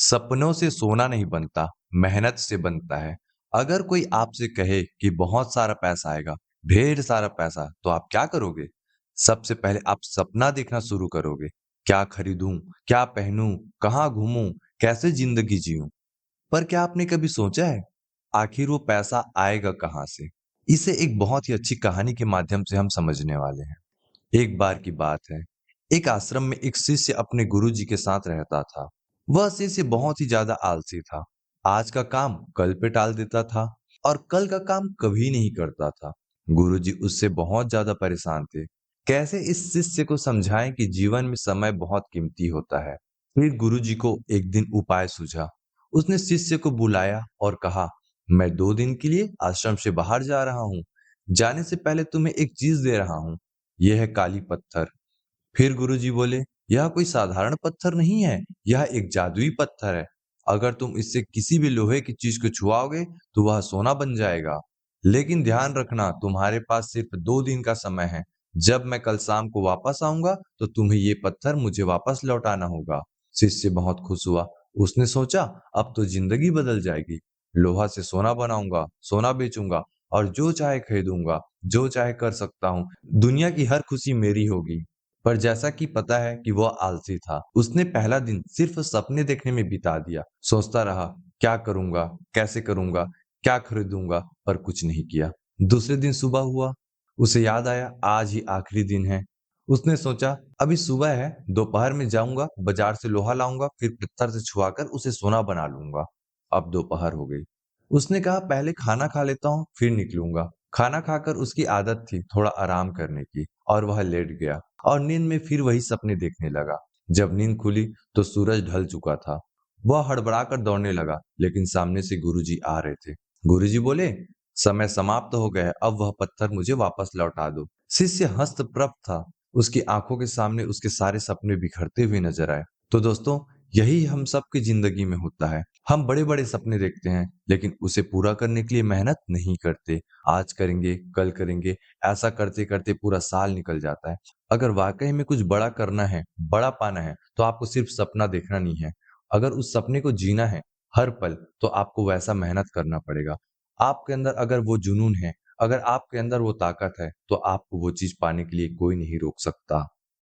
सपनों से सोना नहीं बनता, मेहनत से बनता है। अगर कोई आपसे कहे कि बहुत सारा पैसा आएगा, ढेर सारा पैसा, तो आप क्या करोगे? सबसे पहले आप सपना देखना शुरू करोगे। क्या खरीदूं, क्या पहनूं, कहाँ घूमूं, कैसे जिंदगी जीऊं? पर क्या आपने कभी सोचा है, आखिर वो पैसा आएगा कहाँ से? इसे एक बहुत ही अच्छी कहानी के माध्यम से हम समझने वाले हैं। एक बार की बात है, एक आश्रम में एक शिष्य अपने गुरुजी के साथ रहता था। वह शिष्य बहुत ही ज्यादा आलसी था। आज का काम कल पे टाल देता था और कल का काम कभी नहीं करता था। गुरुजी उससे बहुत ज्यादा परेशान थे। कैसे इस शिष्य को समझाएं कि जीवन में समय बहुत कीमती होता है। फिर गुरुजी को एक दिन उपाय सूझा। उसने शिष्य को बुलाया और कहा, मैं 2 दिन के लिए आश्रम से बाहर जा रहा हूँ। जाने से पहले तुम्हें एक चीज दे रहा हूँ। यह है काली पत्थर। फिर गुरुजी बोले, यह कोई साधारण पत्थर नहीं है, यह एक जादुई पत्थर है। अगर तुम इससे किसी भी लोहे की चीज को छुआओगे, तो वह सोना बन जाएगा। लेकिन ध्यान रखना, तुम्हारे पास सिर्फ 2 दिन का समय है। जब मैं कल शाम को वापस आऊंगा, तो तुम्हें ये पत्थर मुझे वापस लौटाना होगा। शिष्य बहुत खुश हुआ। उसने सोचा, अब तो जिंदगी बदल जाएगी। लोहा से सोना बनाऊंगा, सोना बेचूंगा और जो चाहे खरीदूंगा, जो चाहे कर सकता हूँ। दुनिया की हर खुशी मेरी होगी। पर जैसा कि पता है कि वह आलसी था, उसने पहला दिन सिर्फ सपने देखने में बिता दिया। सोचता रहा, क्या करूंगा, कैसे करूंगा, क्या खरीदूंगा, पर कुछ नहीं किया। दूसरे दिन सुबह हुआ, उसे याद आया आज ही आखिरी दिन है। उसने सोचा, अभी सुबह है, दोपहर में जाऊंगा, बाजार से लोहा लाऊंगा, फिर पत्थर से छुआकर उसे सोना बना लूंगा। अब दोपहर हो गई। उसने कहा, पहले खाना खा लेता हूँ, फिर निकलूंगा। खाना खाकर उसकी आदत थी थोड़ा आराम करने की, और वह लेट गया और नींद में फिर वही सपने देखने लगा। जब नींद खुली तो सूरज ढल चुका था। वह हड़बड़ाकर दौड़ने लगा, लेकिन सामने से गुरुजी आ रहे थे। गुरुजी बोले, समय समाप्त हो गया है, अब वह पत्थर मुझे वापस लौटा दो। शिष्य हस्तप्रभ था। उसकी आंखों के सामने उसके सारे सपने बिखरते हुए नजर आए। तो दोस्तों, यही हम सबकी जिंदगी में होता है। हम बड़े बड़े सपने देखते हैं, लेकिन उसे पूरा करने के लिए मेहनत नहीं करते। आज करेंगे, कल करेंगे, ऐसा करते करते पूरा साल निकल जाता है। अगर वाकई में कुछ बड़ा करना है, बड़ा पाना है, तो आपको सिर्फ सपना देखना नहीं है। अगर उस सपने को जीना है हर पल, तो आपको वैसा मेहनत करना पड़ेगा। आपके अंदर अगर वो जुनून है, अगर आपके अंदर वो ताकत है, तो आपको वो चीज पाने के लिए कोई नहीं रोक सकता।